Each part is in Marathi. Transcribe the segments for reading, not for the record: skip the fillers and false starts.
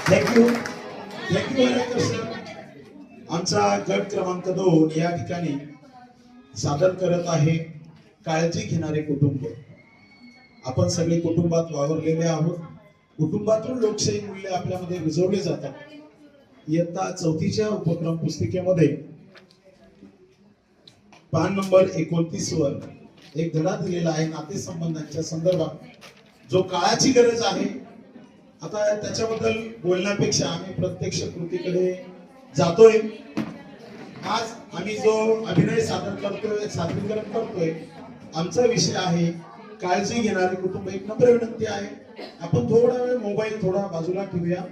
Thank you thank you sir. आमचा गट क्रमांक 2 या ठिकाणी सादर करत आहे काळजी घेणारे कुटुंब. आपण सगळे कुटुंबात वावरलेले आहोत. कुटुंबातून लोकशाही मूल्य आपल्यामध्ये रुजवले जातात. इयत्ता 4थीच्या उपक्रम पुस्तिकेमध्ये पान नंबर 29 वर एक धडा दिलेला आहे नातेसंबंधांच्या संदर्भात, जो काळाची गरज आहे. आता त्याच्याबद्दल बोलण्यापेक्षा आम्ही प्रत्यक्ष कृतीकडे जातोय. आज आम्ही जो अभिनय सादरीकरण करतोय, आमचा विषय आहे काळजी घेणारे कुटुंब. एक नम्र विनंती आहे, आपण थोडा वेळ मोबाईल थोडा बाजूला ठेवूया.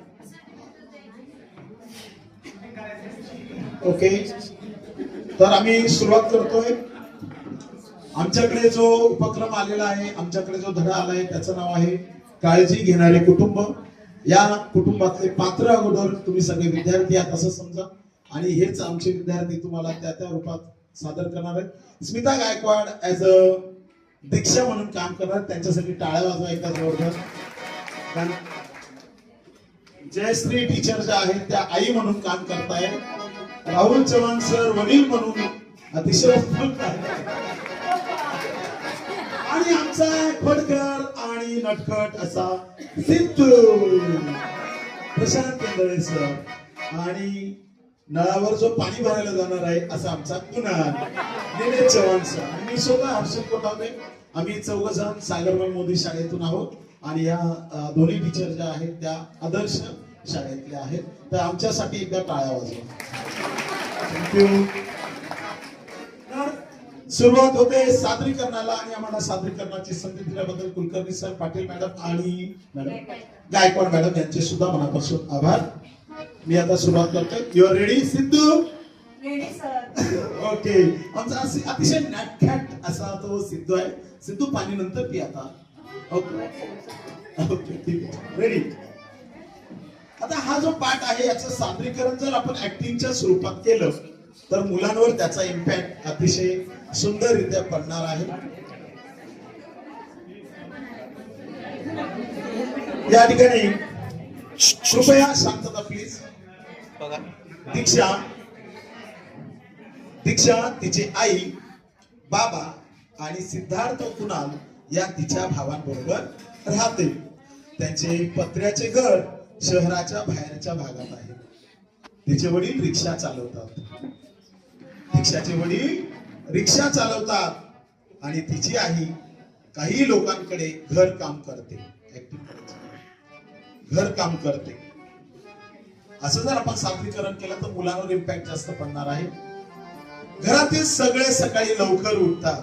ओके, तर आम्ही सुरुवात करतोय. आमच्याकडे जो उपक्रम आलेला आहे, आमच्याकडे जो धडा आला आहे, त्याचं नाव आहे काळजी घेणारे कुटुंब. या कुटुंबातले पात्र अगोदर तुम्ही सगळे विद्यार्थी आहात असं समजा, आणि हेच आमचे विद्यार्थी तुम्हाला त्या त्या रूपात सादर करणार आहेत. स्मिता गायकवाड ऍज अ दीक्षा म्हणून काम करणार, त्यांच्यासाठी टाळ्या वाजवा एकदा जोरदार. कारण जयश्री टीचर ज्या आहेत त्या आई म्हणून काम करतायत. राहुल चव्हाण सर वडील म्हणून अतिशय उत्स्फूर्त आहेत. आणि आमचा खोडकर आणि नटखट असा सिद्धू प्रशांत केंद्रे सर, आणि नळावर जो पाणी भरायला जाणार आहे असा आमचा कुणाल निलेश चव्हाण सर, आणि मी स्वतः हर्षद कोठावदे. आम्ही 4 जण सागरबाई मोदी शाळेतून आहोत, आणि या दोन्ही टीचर ज्या आहेत त्या आदर्श शाळेतल्या आहेत. तर आमच्यासाठी एकदा टाळ्या वाजवा. थँक्यू. सुरुवात होते सादरीकरणाला, आणि आम्हाला सादरीकरणाची संधी दिल्याबद्दल कुलकर्णी सर, पाटील मॅडम आणि गायकवाड मॅडम यांचे सुद्धा मनापासून आभार. मी आता सुरुवात करतोय. You are ready Siddhu? Ready sir. Okay. आमचा अतिशय नॅटखॅट असा तो सिद्धू आहे. सिद्धू पाणी नंतर पी आता. ओके ओके, ठीक आहे. रेडी. आता हा जो पाठ आहे याचं सादरीकरण जर आपण ऍक्टिंगच्या स्वरूपात केलं तर मुलांवर त्याचा इम्पॅक्ट अतिशय सुंदररित्या पडणार आहे. या ठिकाणी कृपया शांतता प्लीज. दीक्षा तिची आई, बाबा आणि सिद्धार्थ कुणाल या तिच्या भावांबरोबर राहते. त्यांचे पत्र्याचे घर शहराच्या बाहेरच्या भागात आहे. तिचे वडील रिक्षा चालवतात. दीक्षाचे वडील रिक्षा चालवतात, आणि तिची आई काही लोकांकडे घर काम करते. घर काम करते. असं जर आपण सादरीकरण केलं तर मुलांवर इम्पॅक्ट जास्त पडणार आहे. घरातील सगळे सकाळी लवकर उठतात.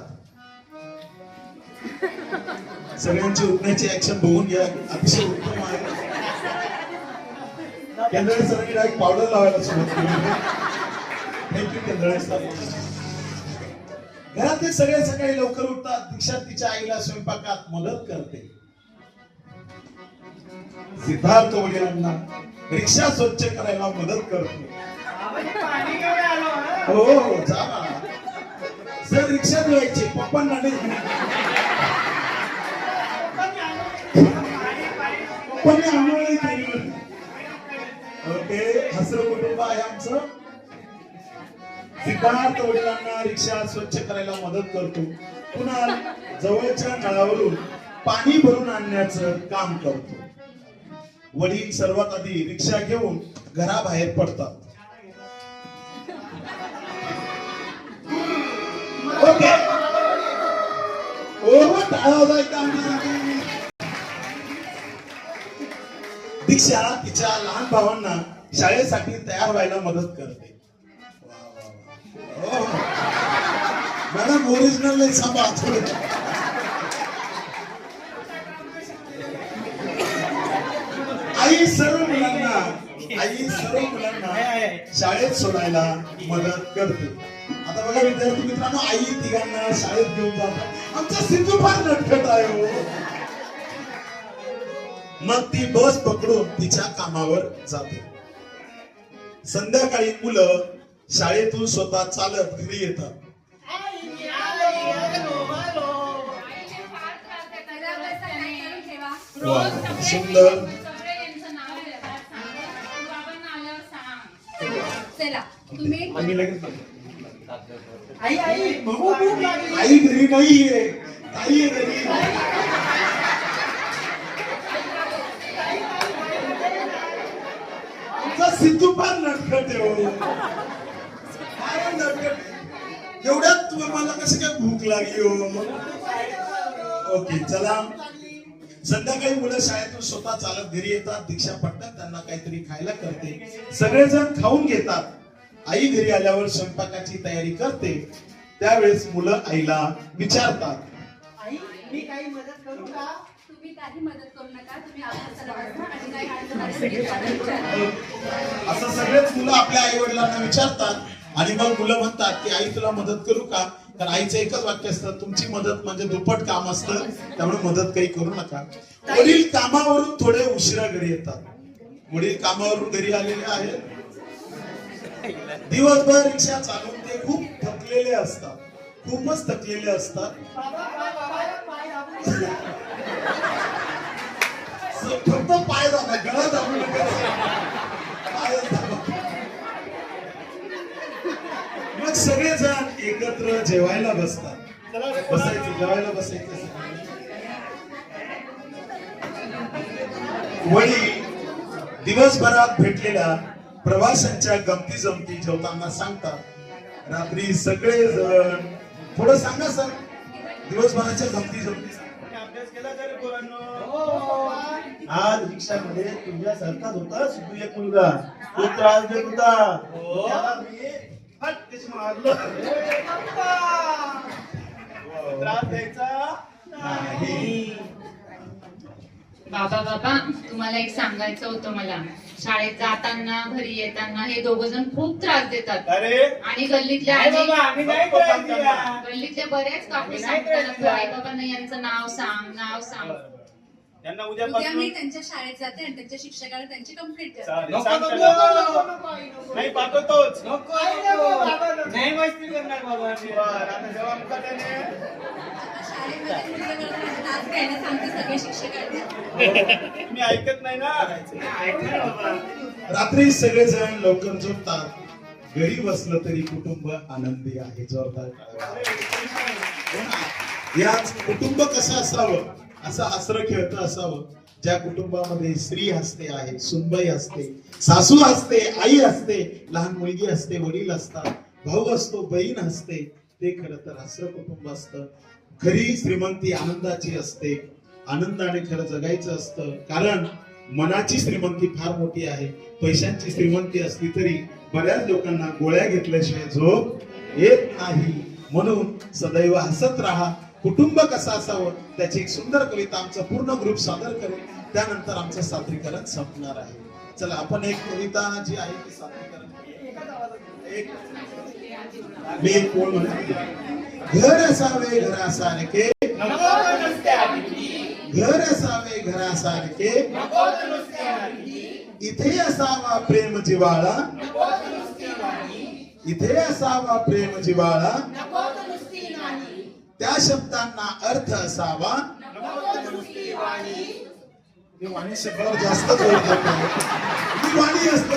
सगळ्यांची उठण्याची ऍक्शन बघून घ्या, अतिशय उत्तम आहे. केंद्रे सरांनी डायरेक्ट पावडर लावायला सुरुवात केली. थँक्यू केंद्रे सर. घरातील सगळे सकाळी लवकर उठतात. दीक्षा तिच्या आईला स्वयंपाकात मदत करते. सिद्धार्थ वडिलांना रिक्षा स्वच्छ करायला मदत करतो. हो हो, जा बाळा. सर रिक्षा धुवायची, पप्पांना नाही. पप्पांनी आंघोळ केली. ओके, हसरं कुटुंब आहे आमचं. सिद्धार्थ वडिलांना रिक्षा स्वच्छ करायला मदत करतो. पुन्हा जवळच्या नळावरून पाणी भरून आणण्याचं काम करतो. वडील सर्वात आधी रिक्षा घेऊन घराबाहेर पडतात. ओके. दीक्षा तिच्या लहान भावांना शाळेसाठी तयार व्हायला मदत करते. मॅडम ओरिजिनल नाही, सांभाळा थोडं. आई सर्व मुलांना शाळेत सोडायला मदत करते. आता बघा विद्यार्थी मित्रांनो, आई तिघांना शाळेत घेऊन जातात. आमचा सिद्धू फार नटखट आहे हो. मग ती बस पकडून तिच्या कामावर जाते. संध्याकाळी मुलं शाळेतून स्वतः चालत घरी येतात. सुंदर. चला तुम्ही आम्ही लगेच आई आई भूक लागली. आई घरी नाहीये, ताई आहे घरी. आमचा सिद्धू फार नटखट आहे हो. फार नटखट आहे. एवढ्यात तुम्हाला कशी काय भूक लागली हो? ओके चला. संध्याकाळी मुलं शाळेतून स्वतः चालत घरी येतात, दीक्षा पडतात, त्यांना काहीतरी खायला करते, सगळेजण खाऊन घेतात. आई घरी आल्यावर स्वयंपाकाची तयारी करते. त्यावेळेस मुलं आईला विचारतात, आई मी काही मदत करू का? तुम्ही काही मदत करू नका. तुम्ही अभ्यासाला बसा आणि काही अडचण आली तर मला विचारा. असं सगळेच मुलं आपल्या आई वडिलांना विचारतात. आणि मग मुलं म्हणतात की आई तुला मदत करू का? तर आईचं एकच वाक्य असतं, तुमची मदत म्हणजे दुप्पट काम असतं, त्यामुळे मदत काही करू नका. वडील कामावरून थोडे उशिरा घरी येतात. वडील कामावरून घरी आलेले आहेत. दिवसभर रिक्षा चालवून ते खूप थकलेले असतात, खूपच थकलेले असतात. बाबा पाय दाबून. फक्त पाय दाबा, गळा दाबू नका. पायच दाबा. मग सगळेजण एकत्र जेवायला बसतात. बसायचं, जेवायला बसायचं. वडील दिवसभरात भेटलेल्या प्रवाशांच्या गमती जमती जेवताना सांगतात. रात्री सगळेजण थोडं सांगा सर, दिवसभराच्या गमती जमती. अभ्यास केला का रे पोरांनो? हो. आज रिक्षामध्ये तुझ्यासारखाच होता सिद्धू एक मुलगा, तो त्रास देत होता. त्याला मी फटकेच मारलो. त्रास द्यायचा नाही. बाबा बाबा तुम्हाला एक सांगायचं होतं मला. शाळेत जाताना घरी येताना हे दोघ जण खूप त्रास देतात. अरे आणि गल्लीतल्या नाही आजी बाबा आम्ही नाही त्रास दिला. गल्लीतल्या बऱ्याच काकू नाही सांगतात त्रास तू दिला. आई बाबांना यांचं नाव सांग, नाव सांग. त्यांना उद्या उद्यापासून मी त्यांच्या शाळेत जाते आणि त्यांच्या शिक्षकाला त्यांची कंप्लेंट करते. चालेल, नको सांग नको त्यांना. नको नको आई नको. नाही पाठवतोच. नको आई नको बाबा नको. नाही मस्ती करणार बाबा आम्ही. बरं, आता जेव्हा मुकाट्याने आता शाळेमध्ये मुलं तास घ्यायला सांगते सगळे शिक्षकांना. तुम्ही ऐकत नाही ना. ऐकणार बाबा. रात्री सगळेजण लवकर झोपतात. घरी बसलं तरी कुटुंब आनंदी आहे. जोरदार टाळ्या. हो ना? याच कुटुंब कसं असावं, असं हसरं खेळतं असावं, ज्या कुटुंबामध्ये स्त्री हसते आहे, सुनबाई असते, सासू असते, आई असते, लहान मुलगी असते, वडील असतात, भाऊ असतो, बहीण असते. ते खरं तर हसरं कुटुंब असतं. खरी श्रीमंती आनंदाची असते. आनंदाने खरं जगायचं असतं. कारण मनाची श्रीमंती फार मोठी आहे. पैशांची श्रीमंती असली तरी बऱ्याच लोकांना गोळ्या घेतल्याशिवाय झोप येत नाही. म्हणून सदैव हसत राहा. कुटुंब कसं असावं त्याची एक सुंदर कविता आमचा पूर्ण ग्रुप सादर करेल. त्यानंतर आमचं सादरीकरण संपणार आहे. चला आपण एक कविता जी आहे ती सादरीकरण एक मी एक पोळ म्हणतो. घर असावे घरासारखे, घर असावे घरासारखे, इथे असावा प्रेम जिवाळा, इथे असावा प्रेम जिवाळा, त्या शब्दांना अर्थ असावा. मी वाणी शब्दावर जास्त जोर देतो. मी वाणी असतो